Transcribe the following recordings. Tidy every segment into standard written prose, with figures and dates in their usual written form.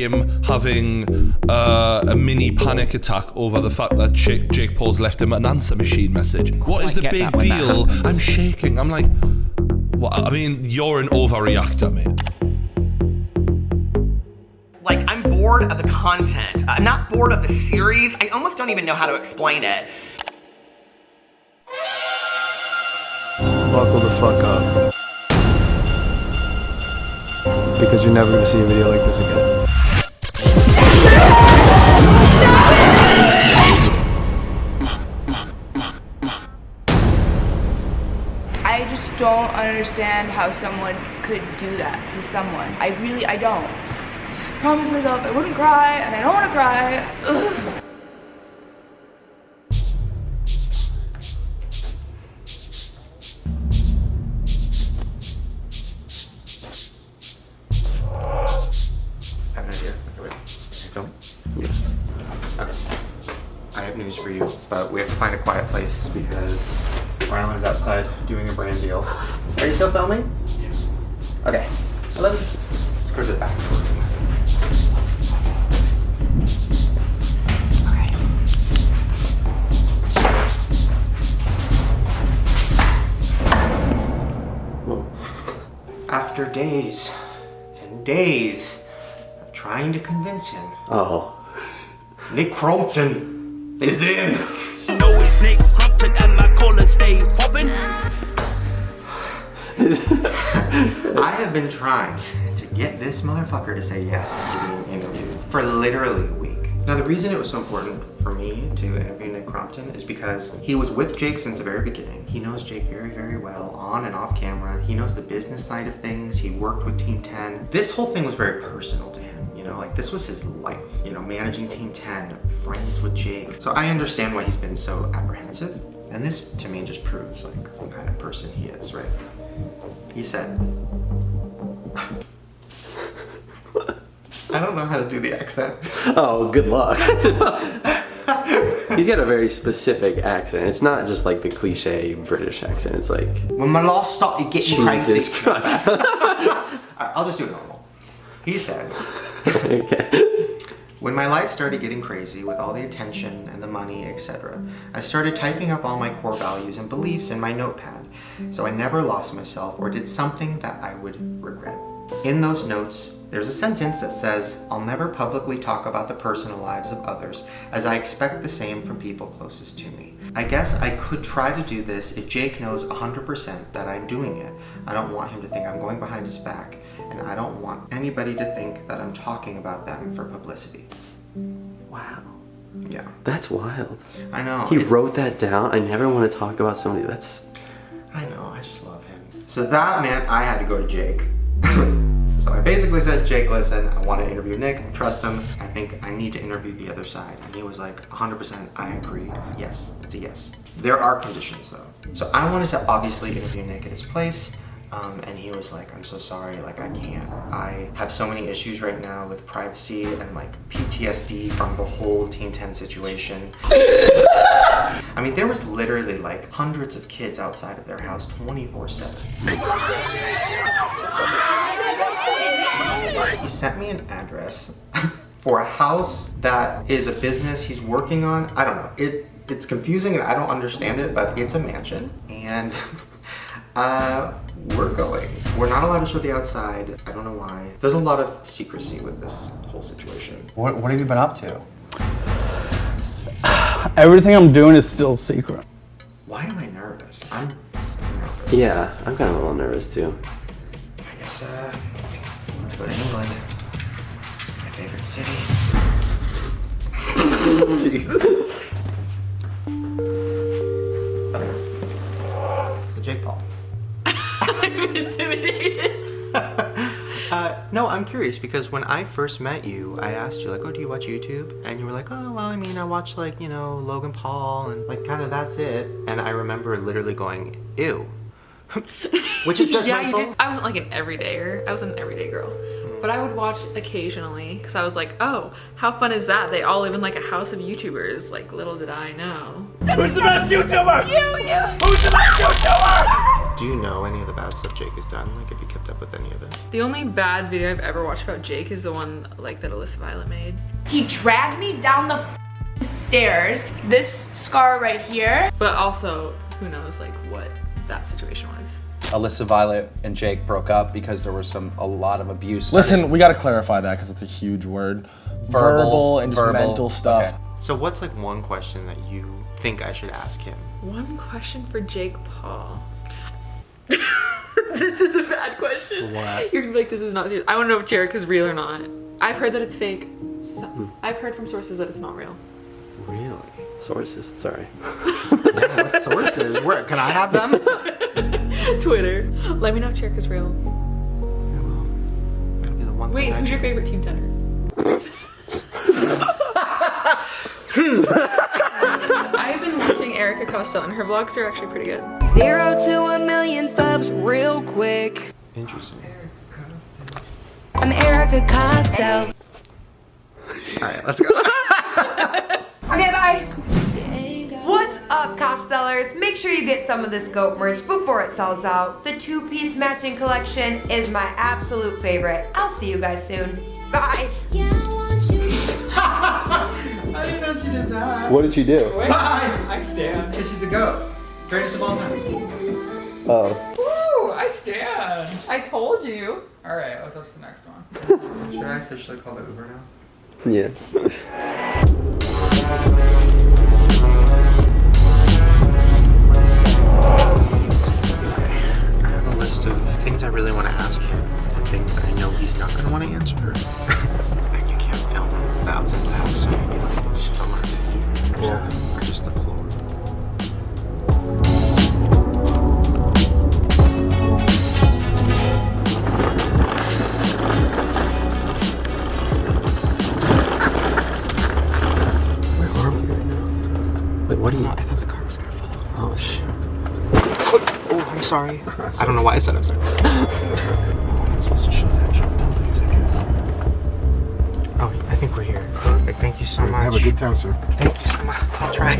him having a mini panic attack over the fact that Jake Paul's left him an answer machine message. What is the big deal? I'm shaking. I'm like, what? I mean, you're an overreactor, mate. Like, I'm bored of the content. I'm not bored of the series. I almost don't even know how to explain it. Buckle the fuck up. Because you're never gonna see a video like this again. I just don't understand how someone could do that to someone. I don't. I promised myself I wouldn't cry, and I don't want to cry. Ugh. I have an idea. Okay, wait. Film? Yeah. Okay. I have news for you, but we have to find a quiet place because Rylan's outside doing a brand deal. Are you still filming? Yeah. Okay. Let's go to the back. Okay. Whoa. After days and days of trying to convince him, Nick Crompton is in. No, it's Nick Crompton and my collar stay popping. I have been trying to get this motherfucker to say yes to being interviewed for literally a week. Now, the reason it was so important for me to interview Nick Crompton is because he was with Jake since the very beginning. He knows Jake very, very well, on and off camera. He knows the business side of things. He worked with Team 10. This whole thing was very personal to him. You know, like, this was his life, you know, managing Team 10, friends with Jake. So I understand why he's been so apprehensive. And this, to me, just proves, like, what kind of person he is, right? He said, I don't know how to do the accent. Oh, good luck. He's got a very specific accent. It's not just like the cliche British accent. It's like, when my life started getting crazy. Jesus Christ. I'll just do it normal. He said, Okay. when my life started getting crazy with all the attention and the money, etc., I started typing up all my core values and beliefs in my notepad, so I never lost myself or did something that I would regret. In those notes, there's a sentence that says, I'll never publicly talk about the personal lives of others, as I expect the same from people closest to me. I guess I could try to do this if Jake knows 100% that I'm doing it. I don't want him to think I'm going behind his back, and I don't want anybody to think that I'm talking about them for publicity. Wow. Yeah. That's wild. I know. He wrote that down. I never want to talk about somebody. That's... I know, I just love him. So that meant I had to go to Jake. So I basically said, Jake, listen, I want to interview Nick. I trust him. I think I need to interview the other side. And he was like, 100%, I agree. Yes, it's a yes. There are conditions though. So I wanted to obviously interview Nick at his place. And he was like, I'm so sorry, like I can't. I have so many issues right now with privacy and like PTSD from the whole Team 10 situation. I mean, there was literally like hundreds of kids outside of their house 24/7. He sent me an address for a house that is a business he's working on. I don't know, it's confusing and I don't understand it, but it's a mansion. And we're going. We're not allowed to show the outside. I don't know why. There's a lot of secrecy with this whole situation. What have you been up to? Everything I'm doing is still secret. Why am I nervous? I'm nervous. Yeah, I'm kind of a little nervous too. I guess, let's go to England. My favorite city. Jesus. So Jake Paul. I'm intimidated. No, I'm curious because when I first met you, I asked you like, oh, do you watch YouTube? And you were like, oh, well, I mean, I watch like, you know, Logan Paul and like kind of that's it. And I remember literally going, ew. Which is judgmental. Yeah, you did. I wasn't like an everydayer. I was an everyday girl. But I would watch occasionally because I was like, oh, how fun is that? They all live in like a house of YouTubers. Like, little did I know. Who's the best YouTuber? You! Who's the best YouTuber? Do you know any of the bad stuff Jake has done? Like, have you kept up with any of it? The only bad video I've ever watched about Jake is the one like that Alyssa Violet made. He dragged me down the stairs. This scar right here. But also, who knows like what that situation was. Alyssa Violet and Jake broke up because there was a lot of abuse. Listen, we gotta clarify that because it's a huge word. Verbal and just mental stuff. Okay. So what's like one question that you think I should ask him? One question for Jake Paul. This is a bad question. What? You're gonna be like, this is not serious. I want to know if Jerick is real or not. I've heard that it's fake. I've heard from sources that it's not real. Really? Sources? Sorry. Yeah, what sources? Where, can I have them? Twitter. Let me know if Jerick is real. That'll be the one Wait, thing I who's your do. favorite team tenor? I've been watching Erica Costello and her vlogs are actually pretty good. 0 to 1,000,000 subs real quick. Interesting. I'm Erica Costello. Alright, let's go. Okay, bye. What's up, Costellers? Make sure you get some of this goat merch before it sells out. The 2-piece matching collection is my absolute favorite. I'll see you guys soon. Bye. I didn't know she did that. What did she do? Bye! I stand. And she's a goat. Greatest of all time. Oh. Woo! I stand. I told you. All right, let's watch the next one. Should I officially call the Uber now? Yeah. I have a list of things I really want to ask him and things I know he's not going to want to answer. Like, you can't film the outside of the house, so maybe like just film our feet or something, or just the floor. Wait, what are you? I thought the car was going to fall over. Oh, shit. Oh, I'm sorry. I don't know why I said I'm sorry. I'm not supposed to show that. Show the buildings, I guess. Oh, I think we're here. Perfect. Thank you so much. Have a good time, sir. Thank you so much. I'll try.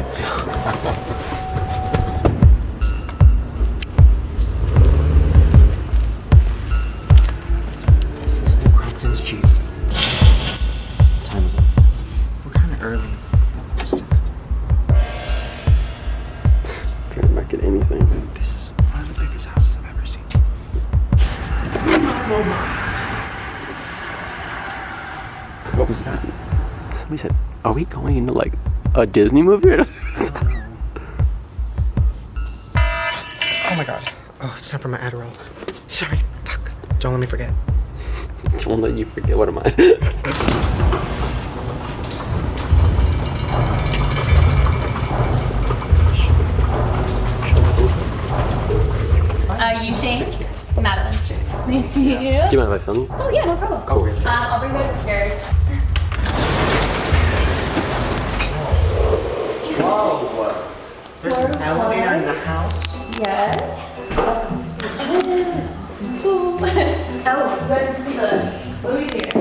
This is New Crompton's Jeep. What time is it? We're kind of early. Just text. Trying to market anything. This is one of the biggest houses I've ever seen. What was that? Somebody said, are we going into like a Disney movie? Oh my god. Oh, it's time for my Adderall. Sorry. Fuck. Don't let me forget. Don't let you forget. What am I? You Shane? Madeline. Nice to meet you. Do you mind if I film you? Oh yeah, no problem. Oh, really? I'll bring you guys upstairs. Whoa. There's an elevator in the house? Yes. Oh, you guys can see the movie theater.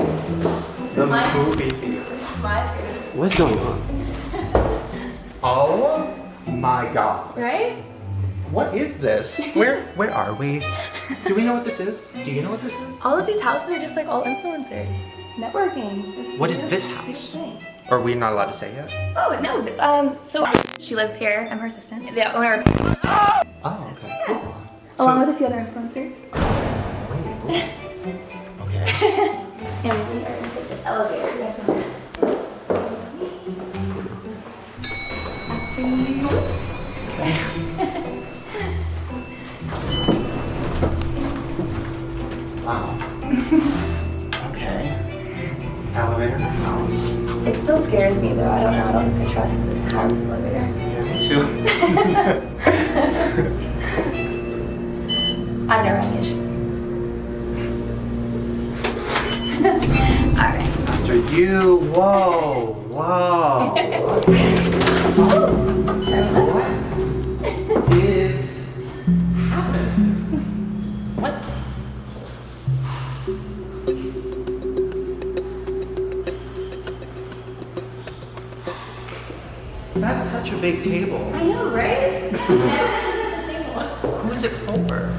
The movie theater. What's going on? Oh my god. Right? What is this? Where are we? Do we know what this is? Do you know what this is? All of these houses are just like all influencers. Networking. What is this house? Or we're not allowed to say yet? Oh, no. So she lives here. I'm her assistant. The owner. Oh, okay. Cool. Along with a few other influencers. Wait. Okay. And we are going to take this elevator. You guys want Wow. Okay. Elevator in the house. It still scares me though. I don't know. I don't think I trust the house elevator. Yeah, me too. I've never had any issues. Alright. After you. Whoa. Whoa. What is happening? What? That's such a big table. I know, right? Never had this table. Who's it for?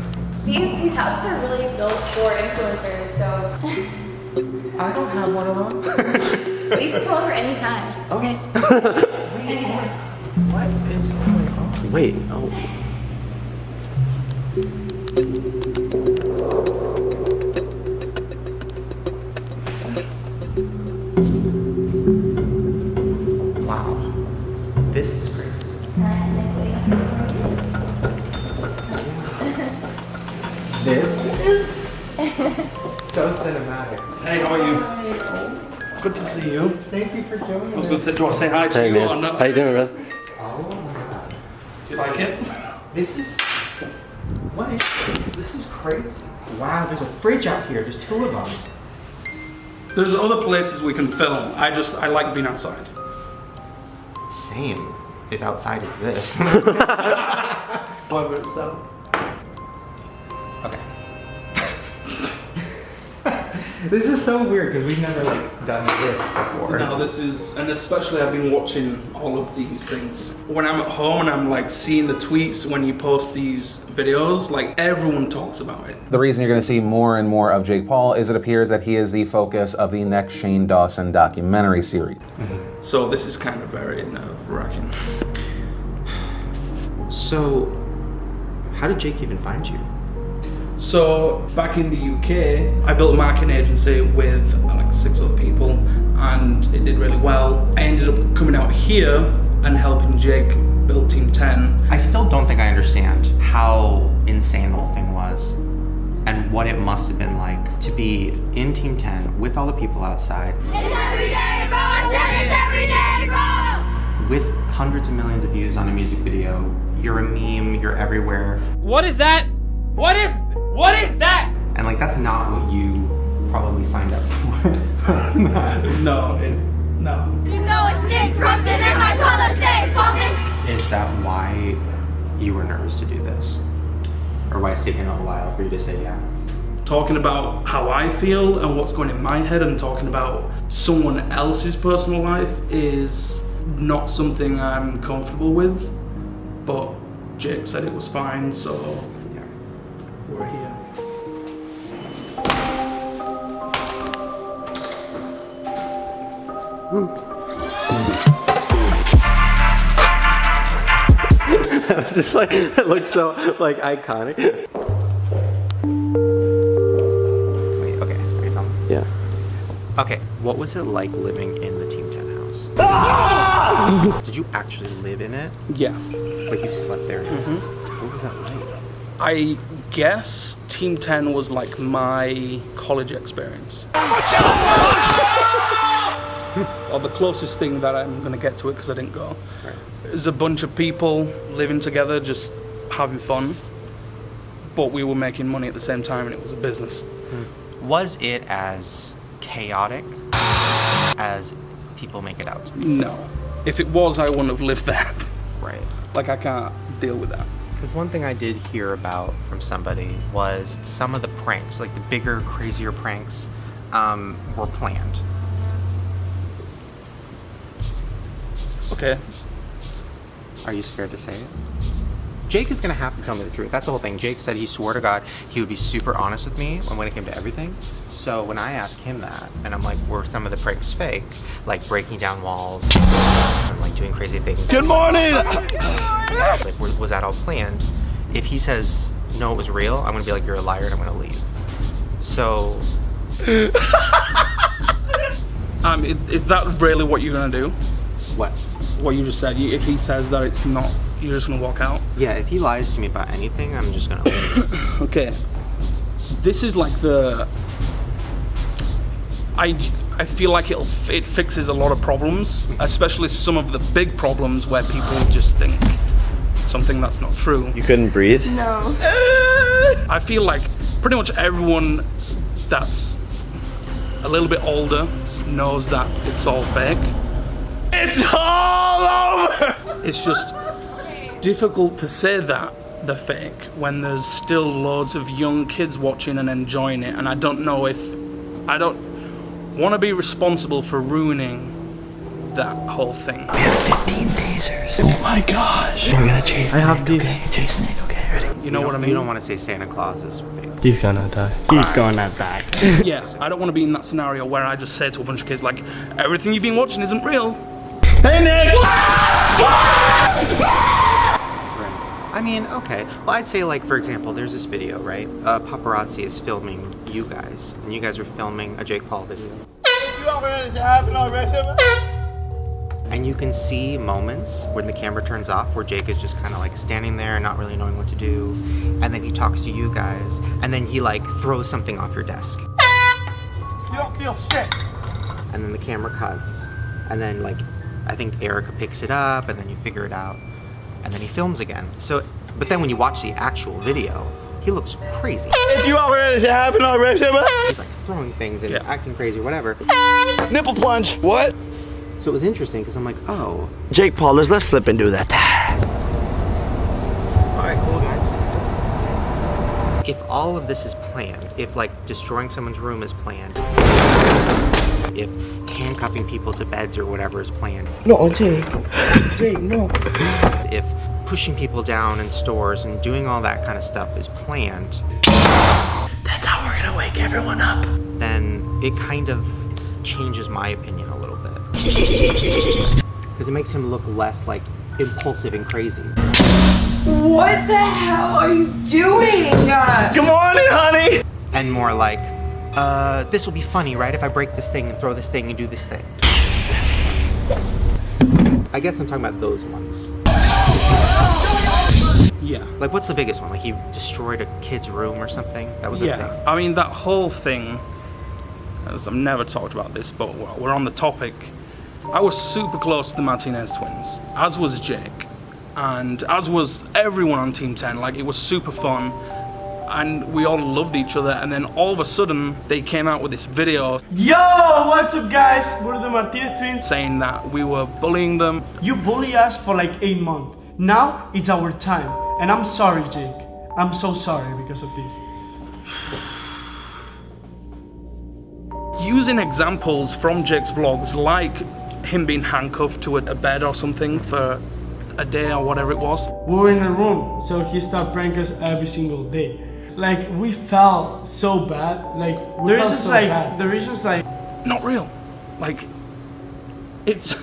These houses are really built for influencers, so. I don't have one of them. But you can come over anytime. Okay. Anytime. What is going on? Wait, oh. Wow. This is crazy. This is so cinematic. Hey, how are you? Good to see you. Thank you for joining I was going to say, do I say hi to Hey, you man. or not? How you doing, brother? Oh my god. Do you like it? This is... What is this? This is crazy. Wow, there's a fridge out here. There's 2 of them. There's other places we can film. I like being outside. Same. If outside is this. However, it's Okay. This is so weird because we've never like done this before. No, this is, and especially I've been watching all of these things. When I'm at home and I'm like seeing the tweets when you post these videos, like everyone talks about it. The reason you're going to see more and more of Jake Paul is it appears that he is the focus of the next Shane Dawson documentary series. So this is kind of very nerve-wracking. So, how did Jake even find you? So back in the UK, I built a marketing agency with like 6 other people, and it did really well. I ended up coming out here and helping Jake build Team 10. I still don't think I understand how insane the whole thing was and what it must have been like to be in Team 10 with all the people outside. It's every day, bro! It's every day, bro! With hundreds of millions of views on a music video. You're a meme, you're everywhere. What is that? What is that? And like that's not what you probably signed up for. No. You know it's Nick Crumpton and my colors stay pumping. Is that why you were nervous to do this? Or why it's taken a while for you to say yeah? Talking about how I feel and what's going in my head and talking about someone else's personal life is not something I'm comfortable with. But Jake said it was fine, so yeah, we're here. It's just like, it looks so like iconic. Wait, okay, are you filming? Yeah. Okay, what was it like living in the Team 10 house? Did you actually live in it? Yeah. Like you slept there? What was that like? I guess Team 10 was like my college experience. Or the closest thing that I'm going to get to it because I didn't go. Right. There's a bunch of people living together, just having fun. But we were making money at the same time and it was a business. Was it as chaotic as people make it out? No. If it was, I wouldn't have lived there. Right. Like, I can't deal with that. Because one thing I did hear about from somebody was some of the pranks, like the bigger, crazier pranks, were planned. Okay. Are you scared to say it? Jake is gonna have to tell me the truth. That's the whole thing. Jake said he swore to God he would be super honest with me when it came to everything. So when I asked him that, and I'm like, were some of the pranks fake? Like breaking down walls, and like doing crazy things. Good morning! Like, was that all planned? If he says, no, it was real, I'm gonna be like, you're a liar, and I'm gonna leave. So... Is that really what you're gonna do? What? What you just said. If he says that it's not, you're just gonna walk out? Yeah, if he lies to me about anything, I'm just gonna leave. Okay. This is like the... I feel like it fixes a lot of problems, especially some of the big problems where people just think something that's not true. You couldn't breathe? No. I feel like pretty much everyone that's a little bit older knows that it's all fake. It's all over! It's just difficult to say that they're fake when there's still loads of young kids watching and enjoying it, and I don't know if... I don't want to be responsible for ruining that whole thing. We have 15 tasers. Oh my gosh. We're gonna chase Nick. I have these. Okay, chase Nick, okay, ready? You know what I mean? You don't want to say Santa Claus is fake. He's gonna die. He's gonna die. Yeah, I don't want to be in that scenario where I just say to a bunch of kids like, everything you've been watching isn't real. Hey Nick! I mean, okay. Well, I'd say, like, for example, there's this video, right? Paparazzi is filming you guys, and you guys are filming a Jake Paul video. And you can see moments when the camera turns off where Jake is just kind of like standing there, not really knowing what to do, and then he talks to you guys, and then he like throws something off your desk. You don't feel shit. And then the camera cuts, and then like, I think Erica picks it up, and then you figure it out, and then he films again. So, but then when you watch the actual video, he looks crazy. If you already happen already, he's like throwing things and acting crazy, whatever. Nipple plunge. What? So it was interesting because I'm like, oh. Jake Paul, let's flip and do that. Alright, cool guys. If all of this is planned, if like destroying someone's room is planned, if handcuffing people to beds or whatever is planned. No, Jake. Jake, no. If pushing people down in stores and doing all that kind of stuff is planned. That's how we're gonna wake everyone up. Then it kind of changes my opinion a little bit. Because it makes him look less like impulsive and crazy. What the hell are you doing? Come on in, honey. And more like, this will be funny, right? If I break this thing and throw this thing and do this thing. I guess I'm talking about those ones. Yeah. Like, what's the biggest one? Like, he destroyed a kid's room or something? That was a thing. I mean, that whole thing, as I've never talked about this, but we're on the topic. I was super close to the Martinez twins, as was Jake, and as was everyone on Team 10. Like, it was super fun, and we all loved each other, and then all of a sudden, they came out with this video. Yo, what's up guys? We're the Martinez twins. Saying that we were bullying them. You bully us for like 8 months. Now, it's our time. And I'm sorry, Jake. I'm so sorry because of this. Using examples from Jake's vlogs, like him being handcuffed to a bed or something for a day or whatever it was. We were in a room, so he started pranking us every single day. Like, we felt so bad. Like, the reason's like, not real. Like, it's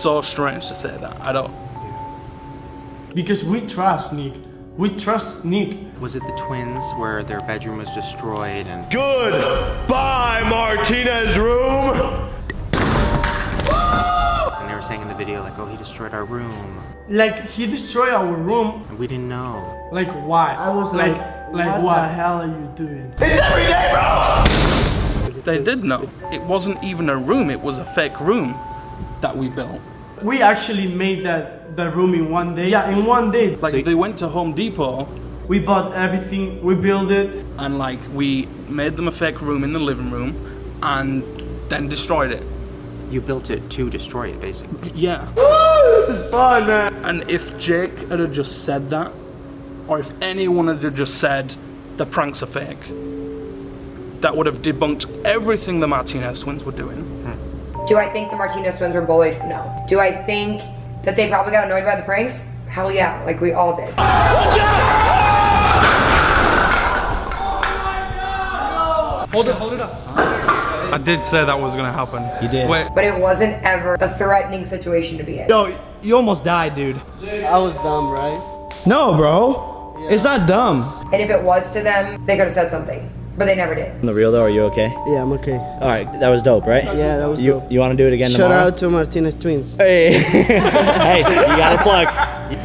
so strange to say that. I don't. Because we trust Nick. We trust Nick. Was it the twins where their bedroom was destroyed and... Goodbye, Martinez room! And they were saying in the video, like, oh, he destroyed our room. Like, he destroyed our room. And we didn't know. Like, why? I was like what the hell are you doing? It's every day, bro! They did know. It wasn't even a room, it was a fake room that we built. We actually made that room in one day. Yeah, in one day. Like, they went to Home Depot. We bought everything, we built it. And like, we made them a fake room in the living room and then destroyed it. You built it to destroy it, basically. Yeah. Woo, this is fun, man. And if Jake had just said that, or if anyone had just said the pranks are fake, that would have debunked everything the Martinez twins were doing. Do I think the Martinez twins were bullied? No. Do I think that they probably got annoyed by the pranks? Hell yeah, like we all did. Hold it up. I did say that was gonna happen. You did. Wait. But it wasn't ever a threatening situation to be in. Yo, you almost died, dude. I was dumb, right? No, bro. Yeah. It's not dumb. And if it was to them, they could have said something. But they never did. On the real though, are you okay? Yeah, I'm okay. Alright, that was dope, right? Yeah, that was dope. You want to do it again tomorrow? Shout out to Martinez twins. Hey, hey, you got a plug.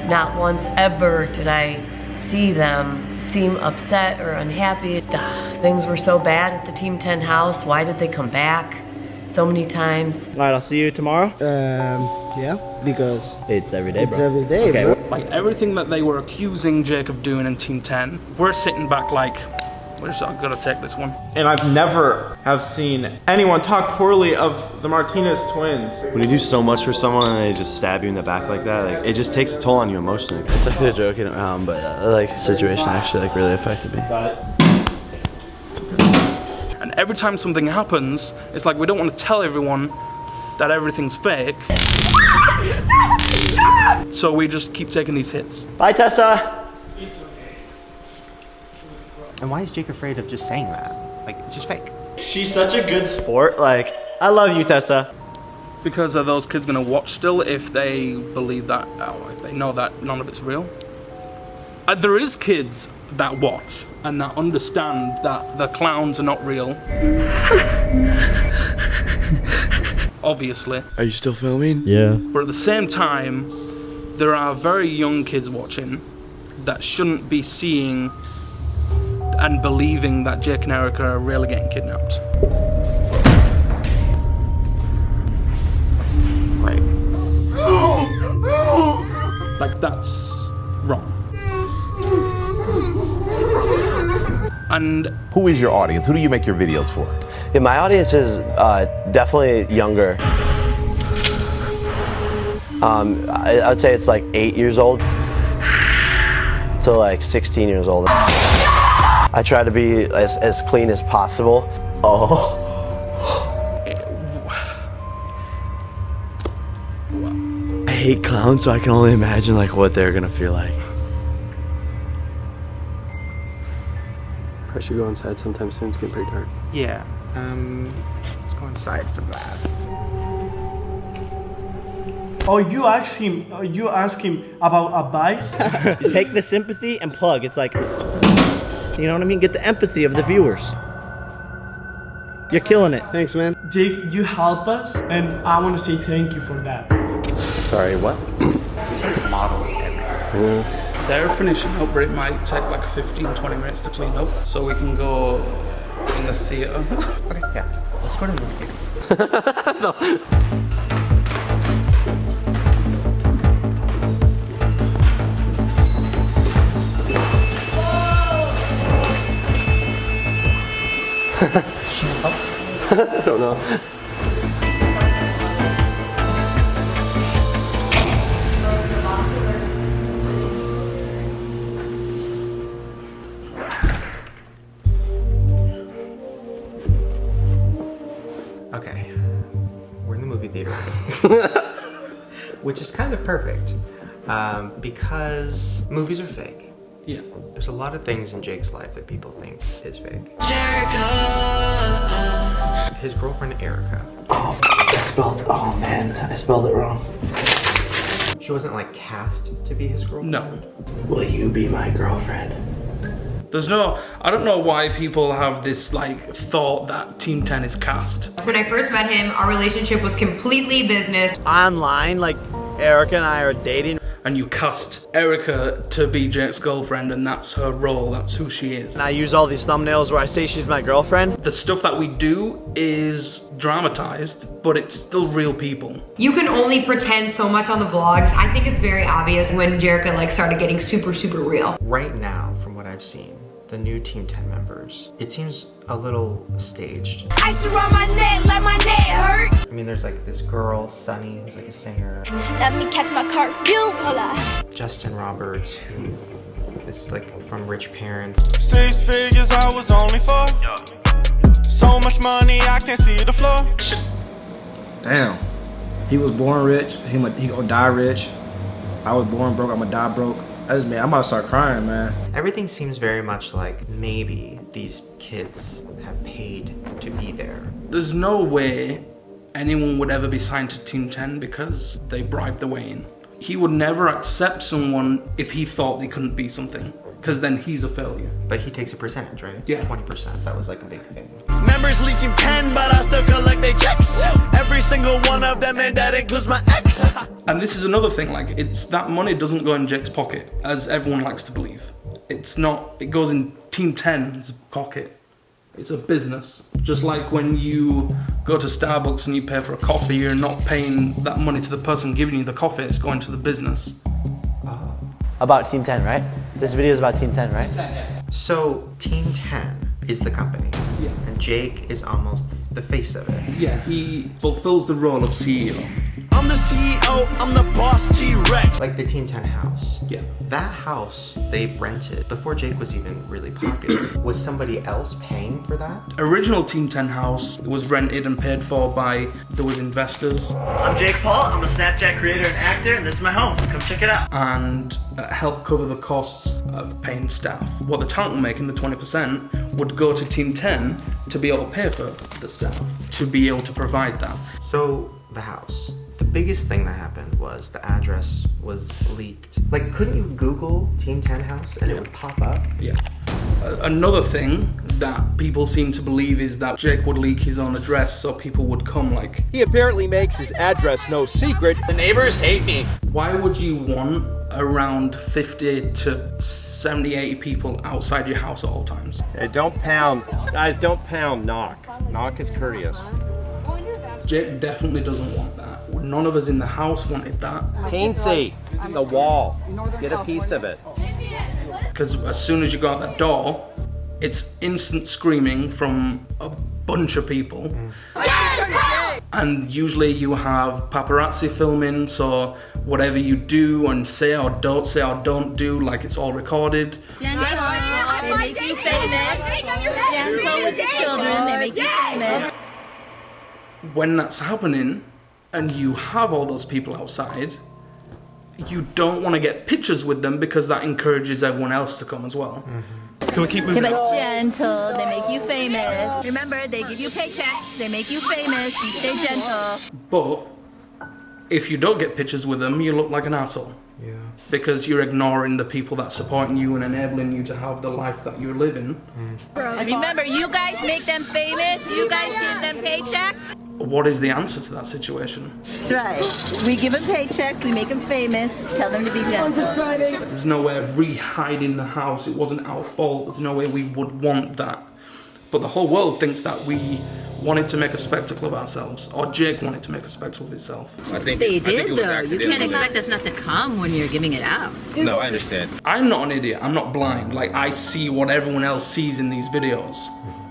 Not once ever did I see them seem upset or unhappy. Things were so bad at the Team 10 house. Why did they come back so many times? Alright, I'll see you tomorrow. Yeah, because it's every day, bro. It's every day, okay. bro. Like, everything that they were accusing Jake of doing in Team 10, we're sitting back like, we're just gonna take this one. And I've never have seen anyone talk poorly of the Martinez twins. When you do so much for someone and they just stab you in the back like that, like, it just takes a toll on you emotionally. It's actually a joke, but like, the situation actually like really affected me. And every time something happens, it's like we don't want to tell everyone that everything's fake. So we just keep taking these hits. Bye, Tessa. And why is Jake afraid of just saying that? Like, it's just fake. She's such a good sport. Like, I love you, Tessa. Because are those kids gonna watch still if they believe that, if they know that none of it's real? There is kids that watch and that understand that the clowns are not real. Obviously. Are you still filming? Yeah. But at the same time, there are very young kids watching that shouldn't be seeing and believing that Jake and Erica are really getting kidnapped. Right. Like, that's wrong. And who is your audience? Who do you make your videos for? Yeah, my audience is definitely younger. I'd say it's like 8 years old to like 16 years old. I try to be as clean as possible. Oh. I hate clowns, so I can only imagine like what they're gonna feel like. I should go inside sometime soon. It's getting pretty dark. Yeah. Let's go inside for that. Oh, you ask him about advice? Take the sympathy and plug. It's like, you know what I mean? Get the empathy of the viewers. You're killing it. Thanks, man. Jake, you help us, and I want to say thank you for that. Sorry, what? Models everywhere. They're finishing up, but it might take like 15-20 minutes to clean up, so we can go in the theater. Okay, yeah. Let's go to the movie theater. No. I don't know. Okay, we're in the movie theater, which is kind of perfect because movies are fake. Yeah. There's a lot of things in Jake's life that people think is fake. His girlfriend Erica. Oh, oh man, I spelled it wrong. She wasn't like cast to be his girlfriend? No. Will you be my girlfriend? I don't know why people have this like thought that Team 10 is cast. When I first met him, our relationship was completely business. Online, like Erica and I are dating. And you cast Erica to be Jake's girlfriend, and that's her role, that's who she is. And I use all these thumbnails where I say she's my girlfriend. The stuff that we do is dramatized, but it's still real people. You can only pretend so much on the vlogs. I think it's very obvious when Jerica like started getting super real. Right now, from what I've seen, the new Team 10 members, it seems a little staged. Ice around my neck, like my neck hurt. I mean, there's like this girl, Sunny, who's like a singer. Let me catch my curfew, hola. Justin Roberts, who is like from rich parents. 6 figures I was only for. So much money I can't see the floor. Damn. He was born rich, he gonna die rich. I was born broke, I'm gonna die broke. I'm about to start crying, man. Everything seems very much like maybe these kids have paid to be there. There's no way anyone would ever be signed to Team 10 because they bribed their way in. He would never accept someone if he thought they couldn't be something, because then he's a failure. But he takes a percentage, right? Yeah. 20%, that was like a big thing. Members leave Team 10, but I still collect their checks. Every single one of them, and that includes my ex. And this is another thing, like, it's that money doesn't go in Jake's pocket, as everyone likes to believe. It's not, it goes in Team 10's pocket. It's a business. Just like when you go to Starbucks and you pay for a coffee, you're not paying that money to the person giving you the coffee, it's going to the business. About Team 10, right? This video is about Team 10, right? Team 10, yeah. So, Team 10 is the company. Yeah. And Jake is almost the face of it. Yeah, he fulfills the role of CEO. I'm the CEO, I'm the boss T-Rex. Like the Team 10 house. Yeah. That house they rented before Jake was even really popular. Was somebody else paying for that? Original Team 10 house was rented and paid for by, there was investors. I'm Jake Paul, I'm a Snapchat creator and actor, and this is my home. Come check it out. And help cover the costs of paying staff. What the talent will make in the 20% would go to Team 10 to be able to pay for the staff, to be able to provide that. So, the house. The biggest thing that happened was the address was leaked. Like, couldn't you Google Team 10 house and it would pop up? Yeah. Another thing that people seem to believe is that Jake would leak his own address so people would come, like... He apparently makes his address no secret. The neighbors hate me. Why would you want around 50 to 70, 80 people outside your house at all times? Hey, don't pound. Guys, don't pound. Knock. Knock is courteous. Jake definitely doesn't want that. None of us in the house wanted that. Teensy, the wall. Get a piece of it. Because as soon as you go out that door, it's instant screaming from a bunch of people. And usually you have paparazzi filming, so whatever you do and say or don't do, like it's all recorded. Gentle, they make you famous. Gentle with the children, they make you famous. When that's happening and you have all those people outside, you don't want to get pictures with them because that encourages everyone else to come as well. Can we keep moving? But gentle, they make you famous. Remember, they give you paychecks, they make you famous, you stay gentle. But if you don't get pictures with them, you look like an asshole. Yeah. Because you're ignoring the people that are supporting you and enabling you to have the life that you're living. Remember, you guys make them famous, you guys give them paychecks. What is the answer to that situation? That's right. We give them paychecks, we make them famous, tell them to be gentle. There's no way of re-hiding the house. It wasn't our fault. There's no way we would want that. But the whole world thinks that we wanted to make a spectacle of ourselves, or Jake wanted to make a spectacle of himself. They did, though. You can't expect us not to come when you're giving it out. No, I understand. I'm not an idiot. I'm not blind. Like, I see what everyone else sees in these videos.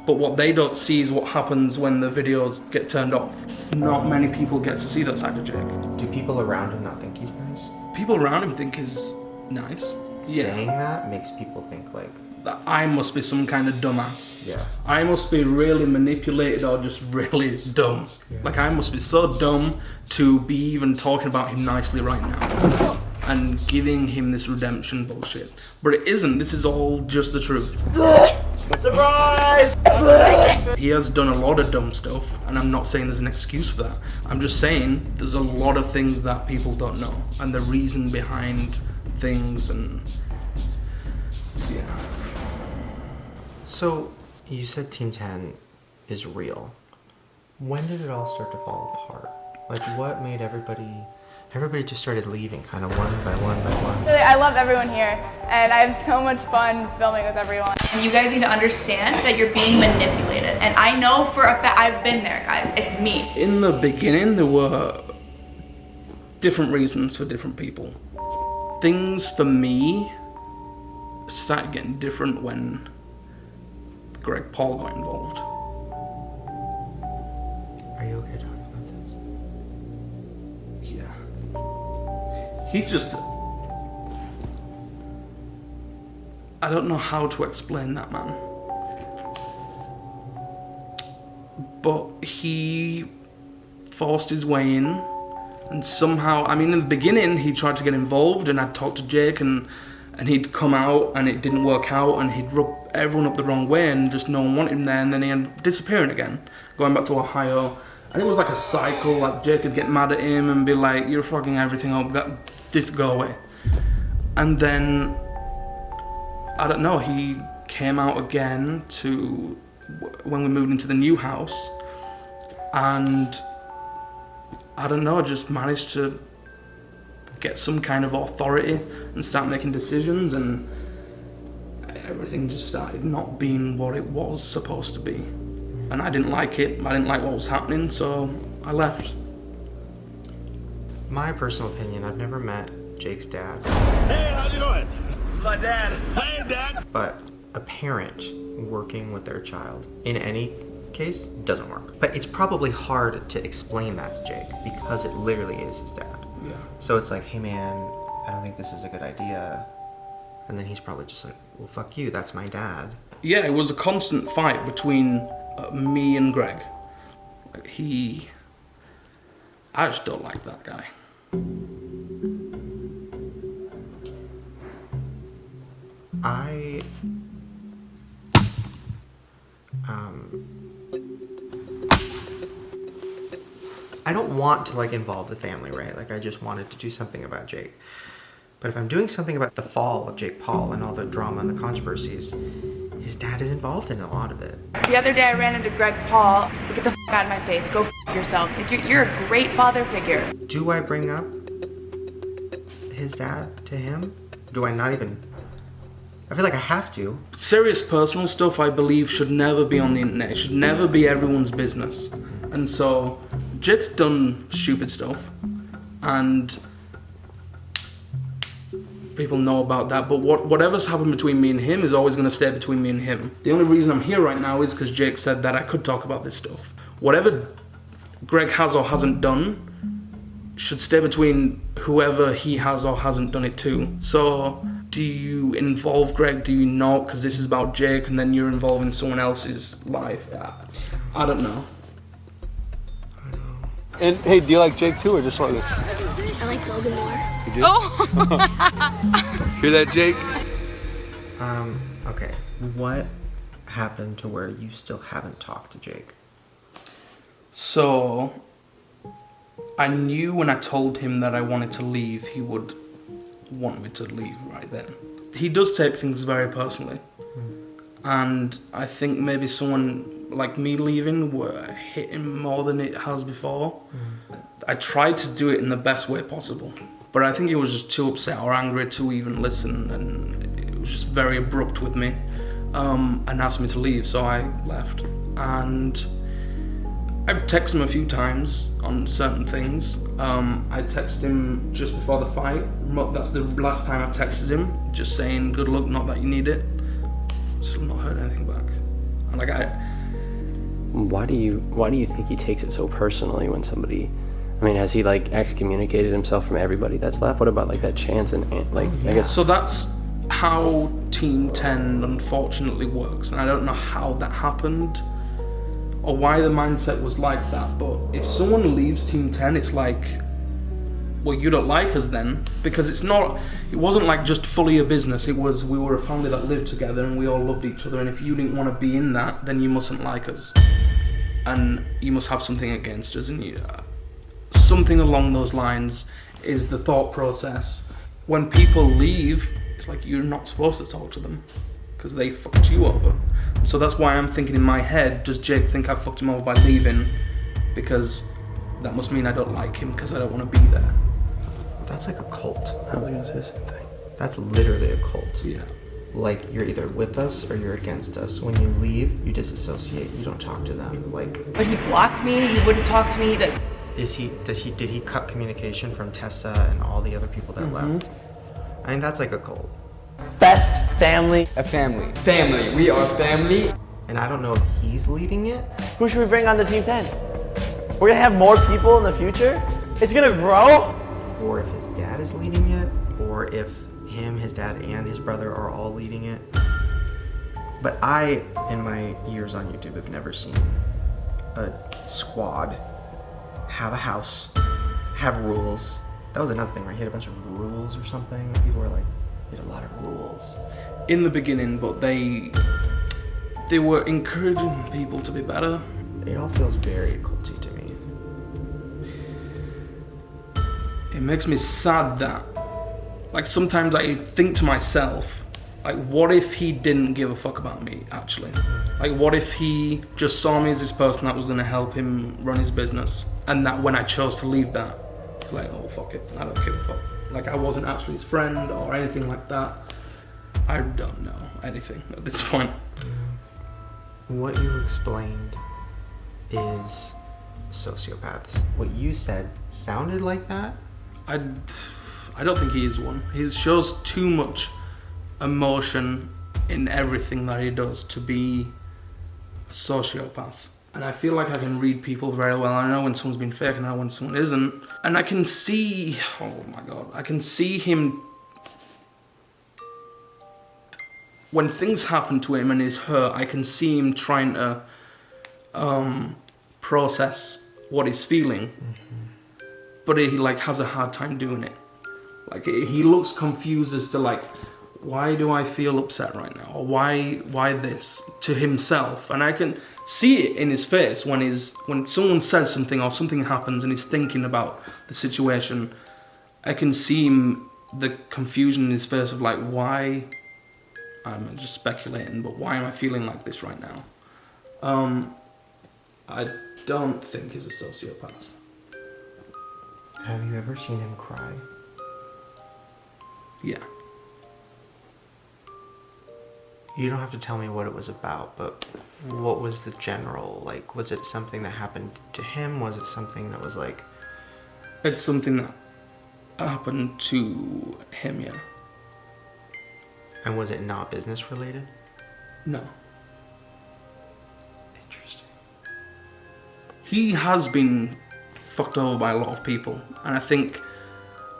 But what they don't see is what happens when the videos get turned off. Not many people get to see that side of Jake. Do people around him not think he's nice? People around him think he's nice. Saying that makes people think like... that I must be some kind of dumbass. Yeah. I must be really manipulated or just really dumb. Yeah. Like, I must be so dumb to be even talking about him nicely right now. And giving him this redemption bullshit. But it isn't. This is all just the truth. Surprise! He has done a lot of dumb stuff, and I'm not saying there's an excuse for that. I'm just saying there's a lot of things that people don't know, and the reason behind things, and yeah. So, you said Team 10 is real. When did it all start to fall apart? Like, what made everybody just started leaving, kind of one by one by one? I love everyone here, and I have so much fun filming with everyone. And you guys need to understand that you're being manipulated. And I know for a fact, I've been there, guys. It's me. In the beginning, there were different reasons for different people. Things for me started getting different when Greg Paul got involved. Are you okay talking about this? Yeah. He's just... I don't know how to explain that man. But he forced his way in, and somehow, I mean, in the beginning, he tried to get involved, and I'd talk to Jake, and he'd come out, and it didn't work out, and he'd rub everyone up the wrong way, and just no one wanted him there, and then he ended up disappearing again, going back to Ohio. And it was like a cycle, like Jake would get mad at him and be like, you're fucking everything up, just go away. And then, I don't know, he came out again to when we moved into the new house, and I don't know, just managed to get some kind of authority and start making decisions, and everything just started not being what it was supposed to be. And I didn't like it, I didn't like what was happening, so I left. My personal opinion, I've never met Jake's dad. Hey, how's it going? It's my dad. Hey, Dad. But a parent working with their child, in any case, doesn't work. But it's probably hard to explain that to Jake because it literally is his dad. Yeah. So it's like, hey man, I don't think this is a good idea. And then he's probably just like, well, fuck you, that's my dad. Yeah, it was a constant fight between me and Greg. I just don't like that guy. want to like involve the family, right? Like I just wanted to do something about Jake. But if I'm doing something about the fall of Jake Paul and all the drama and the controversies, his dad is involved in a lot of it. The other day I ran into Greg Paul. So get the out of my face. Go yourself. Like you're a great father figure. Do I bring up his dad to him? Do I not even? I feel like I have to. Serious personal stuff, I believe, should never be on the internet. It should never be everyone's business. And so, Jake's done stupid stuff, and people know about that, but whatever's happened between me and him is always going to stay between me and him. The only reason I'm here right now is because Jake said that I could talk about this stuff. Whatever Greg has or hasn't done should stay between whoever he has or hasn't done it to. So, do you involve Greg, do you not? Because this is about Jake and then you're involving someone else's life. I don't know. And hey, do you like Jake too, or just Logan? I like Logan more. You do? Oh! Hear that, Jake? Okay. What happened to where you still haven't talked to Jake? So, I knew when I told him that I wanted to leave, he would want me to leave right then. He does take things very personally. And I think maybe someone like me leaving would hit him more than it has before. I tried to do it in the best way possible, but I think he was just too upset or angry to even listen, and it was just very abrupt with me, and asked me to leave, so I left. And I've texted him a few times on certain things. I texted him just before the fight. That's the last time I texted him, just saying good luck, not that you need it. Still not heard anything back. And like Why do you think he takes it so personally when somebody, I mean, has he like excommunicated himself from everybody that's left? What about like that chance and like, I guess. So that's how Team 10 unfortunately works. And I don't know how that happened or why the mindset was like that. But if someone leaves Team 10, it's like, well, you don't like us then, because it wasn't like just fully a business. It was, we were a family that lived together and we all loved each other, and if you didn't want to be in that, then you mustn't like us and you must have something against us. And something along those lines is the thought process. When people leave, it's like you're not supposed to talk to them because they fucked you over. So that's why I'm thinking in my head, does Jake think I fucked him over by leaving? Because that must mean I don't like him because I don't want to be there. That's like a cult. I was gonna say the same thing. That's literally a cult. Yeah. Like, you're either with us or you're against us. When you leave, you disassociate. You don't talk to them. Like. But he blocked me. He wouldn't talk to me. Did he cut communication from Tessa and all the other people that left? I mean, that's like a cult. Best family. A family. Family. We are family. And I don't know if he's leading it. Who should we bring on the Team 10? We're gonna have more people in the future? It's gonna grow? Or if his dad is leading it, or if him, his dad, and his brother are all leading it. But I, in my years on YouTube, have never seen a squad have a house, have rules. That was another thing, right? He had a bunch of rules or something. People were like, he had a lot of rules. In the beginning, but they were encouraging people to be better. It all feels very culty to me. It makes me sad that, like, sometimes I think to myself, like, what if he didn't give a fuck about me, actually? Like, what if he just saw me as this person that was going to help him run his business, and that when I chose to leave that, he's like, oh, fuck it, I don't give a fuck. Like, I wasn't actually his friend or anything like that. I don't know anything at this point. What you explained is sociopaths. What you said sounded like that. I don't think he is one. He shows too much emotion in everything that he does to be a sociopath. And I feel like I can read people very well. I know when someone's been fake and I know when someone isn't. And I can see, oh my God, I can see him, when things happen to him and he's hurt, I can see him trying to process what he's feeling. But he like has a hard time doing it. Like he looks confused as to like, why do I feel upset right now? Or why this to himself? And I can see it in his face when someone says something or something happens and he's thinking about the situation. I can see the confusion in his face of like, why, I'm just speculating, but why am I feeling like this right now? I don't think he's a sociopath. Have you ever seen him cry? Yeah. You don't have to tell me what it was about, but what was the general, like, was it something that happened to him? Was it something that was like... It's something that happened to him, yeah. And was it not business related? No. Interesting. He has been fucked over by a lot of people, and I think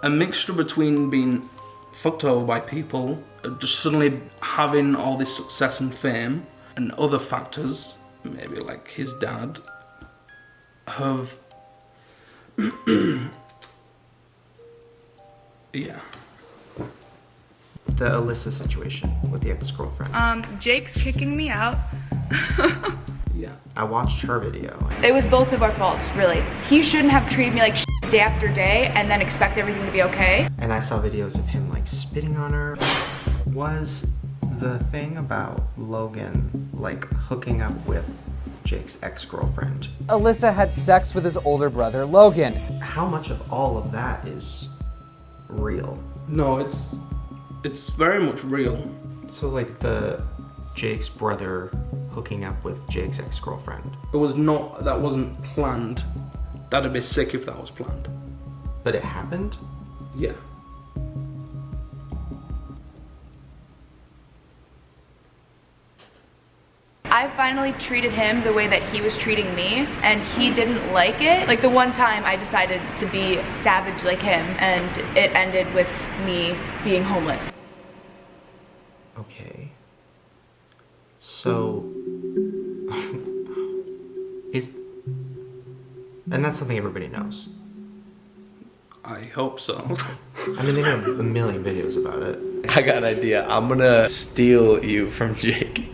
a mixture between being fucked over by people, just suddenly having all this success and fame, and other factors, maybe like his dad, have... yeah. The Alyssa situation with the ex-girlfriend. Jake's kicking me out. Yeah. I watched her video. It was both of our faults, really. He shouldn't have treated me like shit day after day and then expect everything to be okay. And I saw videos of him like spitting on her. Was the thing about Logan like hooking up with Jake's ex-girlfriend? Alyssa had sex with his older brother, Logan. How much of all of that is real? No, it's very much real. So like Jake's brother hooking up with Jake's ex-girlfriend. That wasn't planned. That'd be sick if that was planned. But it happened? Yeah. I finally treated him the way that he was treating me, and he didn't like it. Like the one time I decided to be savage like him, and it ended with me being homeless. Okay. So, and that's something everybody knows. I hope so. I mean, they have a million videos about it. I got an idea. I'm gonna steal you from Jake.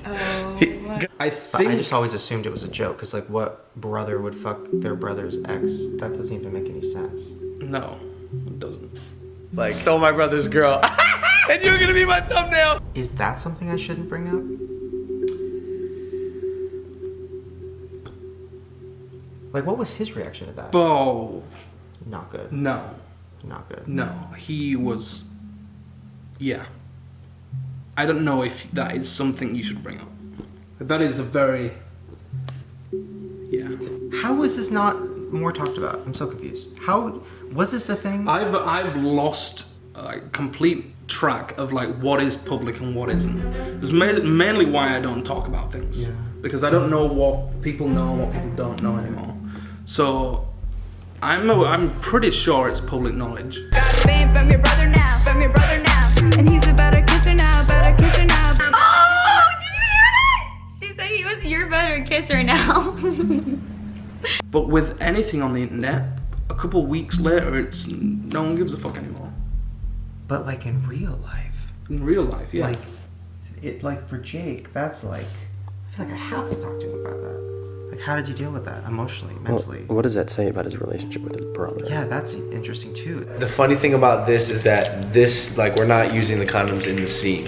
I just always assumed it was a joke, because like what brother would fuck their brother's ex? That doesn't even make any sense. No, it doesn't. Like, stole my brother's girl. And you're gonna be my thumbnail! Is that something I shouldn't bring up? Like, what was his reaction to that? Oh. Not good. No. Not good. No, he was... Yeah. I don't know if that is something you should bring up. That is a very... Yeah. How is this not more talked about? I'm so confused. How... Was this a thing? I've lost complete track of like what is public and what isn't. It's mainly why I don't talk about things. Yeah. Because I don't know what people know and what people don't know anymore. So I'm pretty sure it's public knowledge. From your brother now, and he's a better kisser now, Oh, did you hear that? She said he was your better kisser now. But with anything on the internet, a couple weeks later, it's no one gives a fuck anymore. But like in real life. In real life, yeah. Like for Jake, that's like, I feel like I have to talk to him about that. Like, how did you deal with that emotionally, mentally? Well, what does that say about his relationship with his brother? Yeah, that's interesting too. The funny thing about this is that we're not using the condoms in the scene.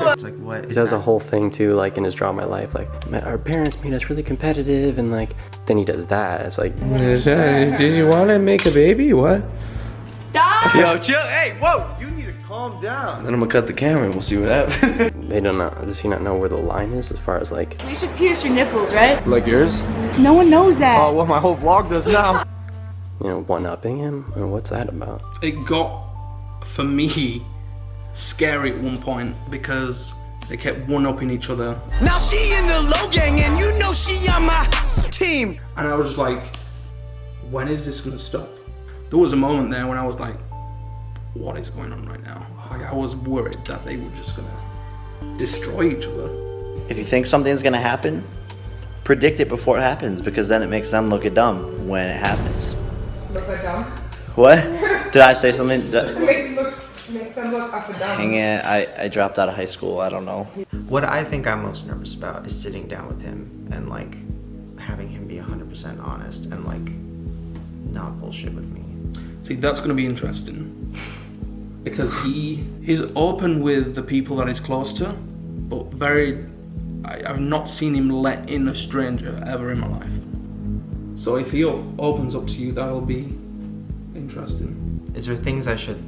It's like, what is He does that? a whole thing too, like in his Draw My Life, like our parents made us really competitive, and like then he does that. It's like, did you want to make a baby? What? Stop! Yo, chill. Hey, whoa! You need to calm down. Then I'm gonna cut the camera and we'll see what happens. they don't know. Does he not know where the line is as far as like? You should pierce your nipples, right? Like yours? No one knows that. Oh, well, my whole vlog does now. You know, one-upping him. I mean, what's that about? It got, for me, scary at one point because they kept one-upping each other. Now she in the low gang and you know she on my team. And I was just like, when is this gonna stop? There was a moment there when I was like, what is going on right now? Like, I was worried that they were just gonna destroy each other. If you think something's gonna happen, predict it before it happens, because then it makes them look dumb when it happens. Look like dumb? What? Did I say something? It makes you look Makes them look up and down. Dang it, I dropped out of high school, I don't know. What I think I'm most nervous about is sitting down with him and like having him be 100% honest and like not bullshit with me. See, that's going to be interesting because he's open with the people that he's close to, but I've not seen him let in a stranger ever in my life. So if he opens up to you, that'll be interesting. Is there things I should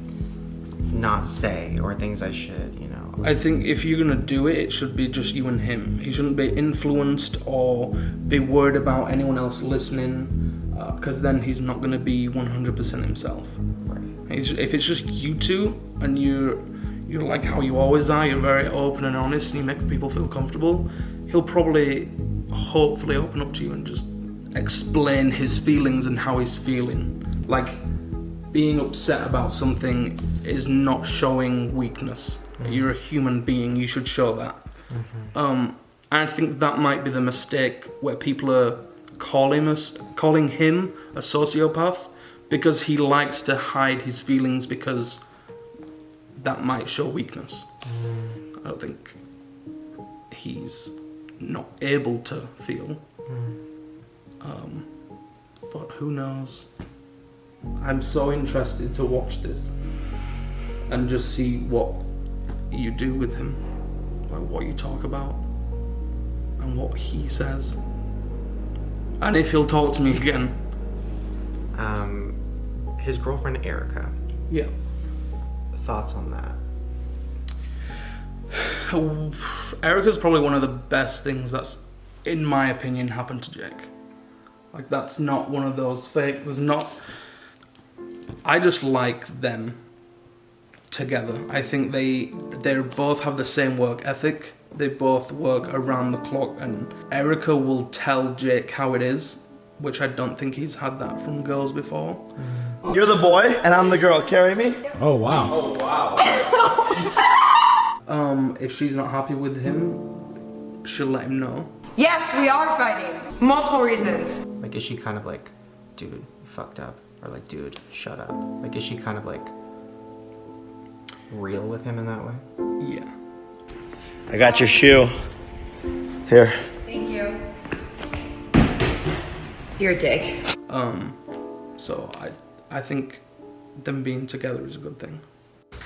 not say or things I should, you know? I think if you're gonna do it, it should be just you and him. He shouldn't be influenced or be worried about anyone else listening, because then he's not gonna be 100% himself. Right. If it's just you two and you're like how you always are, you're very open and honest and you make people feel comfortable, he'll probably, hopefully open up to you and just explain his feelings and how he's feeling. Like, being upset about something is not showing weakness. You're a human being, you should show that. I think that might be the mistake where people are calling him a sociopath because he likes to hide his feelings because that might show weakness. I don't think he's not able to feel. But who knows? I'm so interested to watch this and just see what you do with him, like what you talk about and what he says, and if he'll talk to me again. His girlfriend Erica. Yeah. Thoughts on that? Erica's probably one of the best things that's, in my opinion, happened to Jake. Like, that's not one of those fake, I just like them together. I think they both have the same work ethic. They both work around the clock, and Erica will tell Jake how it is, which I don't think he's had that from girls before. You're the boy and I'm the girl, carry me? Oh wow. Oh wow. If she's not happy with him, she'll let him know. Yes, we are fighting. Multiple reasons. Like, is she kind of like, dude, you fucked up? Or like, dude, shut up? Like, is she kind of like real with him in that way? Yeah. I got your shoe. Here. Thank you. You're a dick. So I think them being together is a good thing.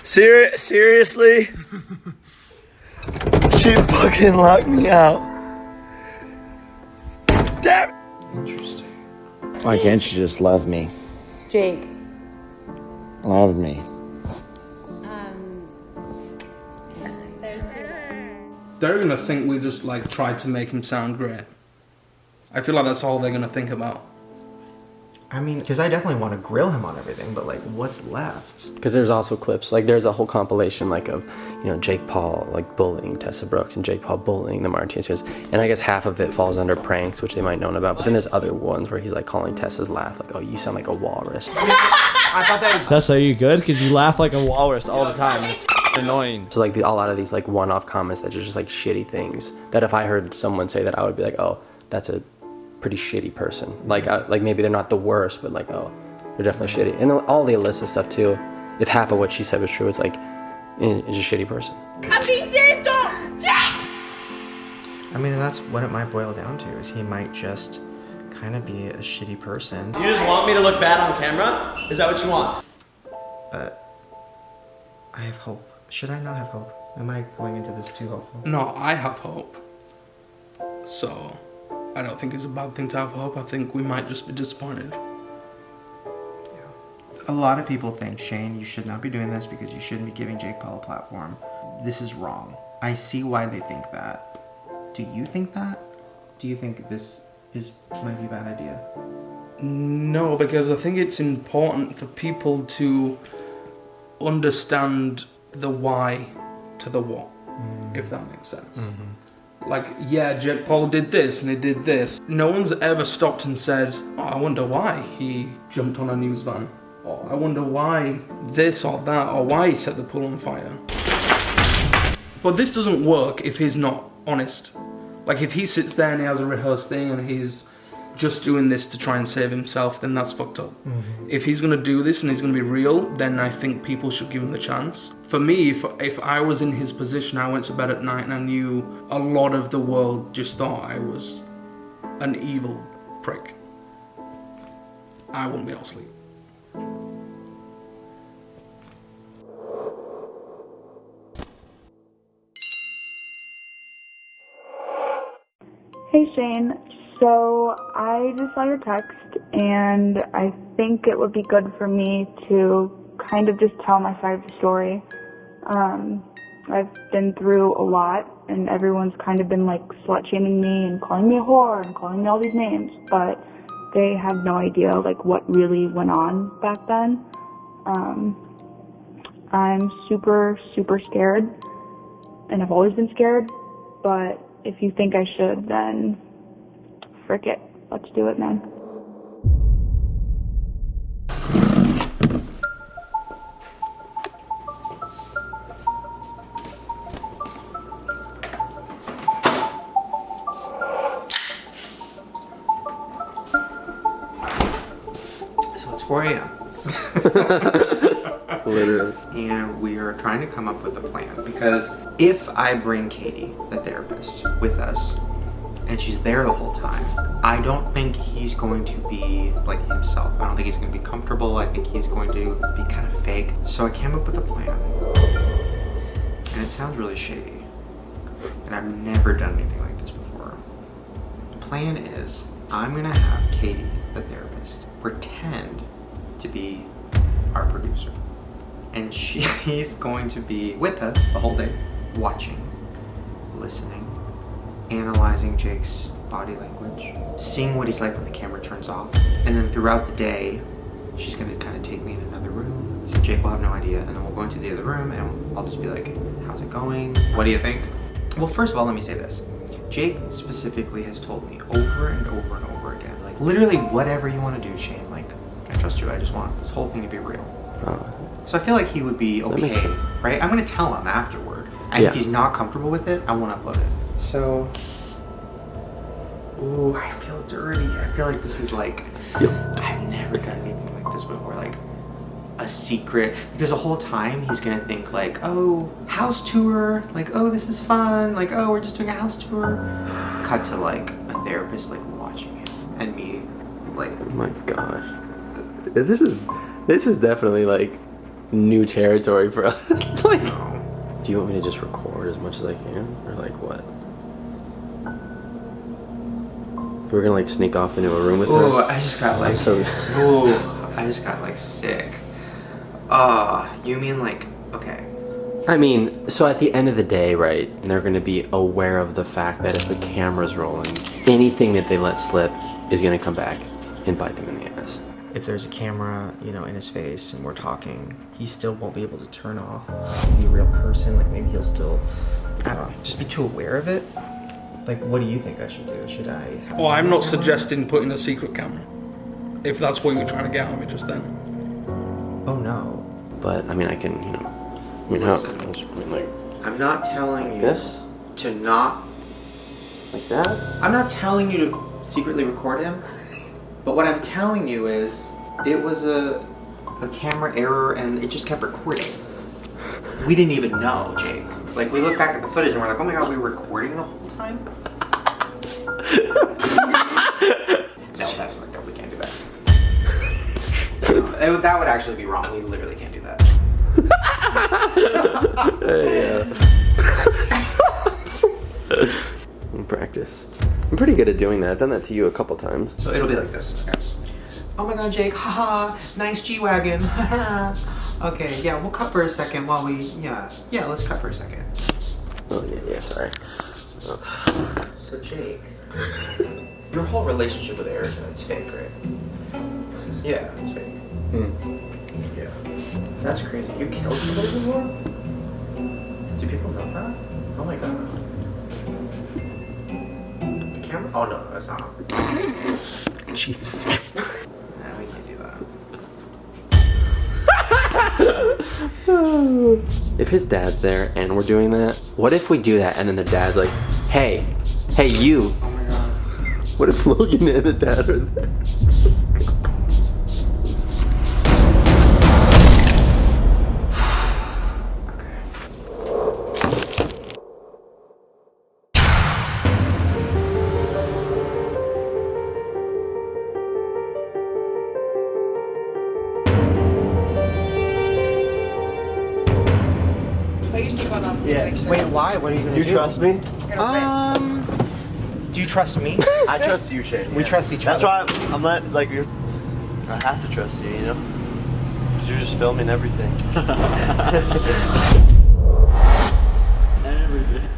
Seriously? She fucking locked me out. Damn. Interesting. Why can't you just love me? Jake. Love me. They're gonna think we just like tried to make him sound great. I feel like that's all they're gonna think about. I mean, because I definitely want to grill him on everything, but like, what's left? Because there's also clips, like there's a whole compilation like of, you know, Jake Paul like bullying Tessa Brooks and Jake Paul bullying the Martinez, and I guess half of it falls under pranks, which they might know about, but then there's other ones where he's like calling Tessa's laugh like, oh, you sound like a walrus. I thought that was... Tessa, are you good? Because you laugh like a walrus all the time. It's annoying. So like a lot of these like one-off comments that are just like shitty things that if I heard someone say that, I would be like, oh, that's a pretty shitty person. Like maybe they're not the worst, but like, oh, they're definitely shitty. And all the Alyssa stuff too, if half of what she said was true, it's like, it's a shitty person. I'm being serious, don't! Jake! I mean, that's what it might boil down to, is he might just kind of be a shitty person. You just want me to look bad on camera? Is that what you want? But I have hope. Should I not have hope? Am I going into this too hopeful? No, I have hope. So I don't think it's a bad thing to have hope. I think we might just be disappointed. A lot of people think, Shane, you should not be doing this because you shouldn't be giving Jake Paul a platform. This is wrong. I see why they think that. Do you think that? Do you think this might be a bad idea? No, because I think it's important for people to understand the why to the what, if that makes sense. Like, yeah, Jake Paul did this and he did this. No one's ever stopped and said, oh, I wonder why he jumped on a news van. Or I wonder why this or that, or why he set the pool on fire. But this doesn't work if he's not honest. Like, if he sits there and he has a rehearsed thing and he's just doing this to try and save himself, then that's fucked up. Mhm. If he's gonna do this and he's gonna be real, then I think people should give him the chance. For me, if I was in his position, I went to bed at night and I knew a lot of the world just thought I was an evil prick, I wouldn't be able to sleep. Hey Shane, so I just saw your text and I think it would be good for me to kind of just tell my side of the story. I've been through a lot and everyone's kind of been like slut shaming me and calling me a whore and calling me all these names, but they have no idea like what really went on back then. I'm super scared and I've always been scared, but if you think I should, then frick it. Let's do it, man. So it's 4 a.m. Literally. And we are trying to come up with a plan, because if I bring Katie, the therapist, with us, and she's there the whole time, I don't think he's going to be like himself. I don't think he's going to be comfortable. I think he's going to be kind of fake. So I came up with a plan. And it sounds really shady. And I've never done anything like this before. The plan is, I'm going to have Katie, the therapist, pretend to be our producer. And she's going to be with us the whole day, watching, listening, analyzing Jake's body language, seeing what he's like when the camera turns off. And then throughout the day, she's gonna kind of take me in another room. So Jake will have no idea. And then we'll go into the other room and I'll just be like, how's it going? What do you think? Well, first of all, let me say this. Jake specifically has told me over and over and over again, like literally whatever you want to do, Shane, like I trust you. I just want this whole thing to be real. So I feel like he would be okay, right? I'm gonna tell him afterward. And if he's not comfortable with it, I won't upload it. So, ooh, I feel dirty. I feel like this is like, I've never done anything like this before. Like a secret, because the whole time he's gonna think like, oh, house tour, like, oh, this is fun, like, oh, we're just doing a house tour. Cut to like a therapist like watching him and me like, oh my gosh, this is definitely like new territory for us. Like, do you want me to just record as much as I can, or like what? We're gonna like sneak off into a room with her. Ooh, I just got like, I just got like sick. You mean like, okay. I mean, so at the end of the day, right, they're gonna be aware of the fact that if the camera's rolling, anything that they let slip is gonna come back and bite them in the ass. If there's a camera, you know, in his face and we're talking, he still won't be able to turn off, be a real person. Like maybe he'll still, I don't know, just be too aware of it. Like, what do you think I should do? Should I have Well, I'm not suggesting putting a secret camera. If that's what you're trying to get at me just then. Oh no. But I mean, I can, you know, I mean, like, I'm not telling you this to not like that. I'm not telling you to secretly record him. But what I'm telling you is, it was a camera error and it just kept recording. We didn't even know, Jake. Like, we look back at the footage and we're like, oh my god, we were recording the whole time? No, that's fucked up. We can't do that. No, that would actually be wrong. We literally can't do that. Practice. I'm pretty good at doing that. I've done that to you a couple times. So it'll be like this. Okay. Oh my god, Jake, haha, nice G-Wagon, haha. Okay, yeah, we'll cut for a second while we, yeah, let's cut for a second. Oh, yeah, sorry. Oh. So Jake, your whole relationship with Erica, it's fake, right? Yeah, it's fake. Yeah. That's crazy. You killed somebody before? Do people know that? Oh my god. Camera? Oh no, that's not. Jesus. Nah, we can't do that. If his dad's there and we're doing that, what if we do that and then the dad's like, hey, you. Oh my god. What if Logan and the dad are there? Put your seatbelt on too. Yeah. Make sure. Wait, why? What are you gonna do? You trust me? Do you trust me? I trust you, Shane. We trust each other. That's why I'm not like you're. I have to trust you, you know, because you're just filming everything. Everything.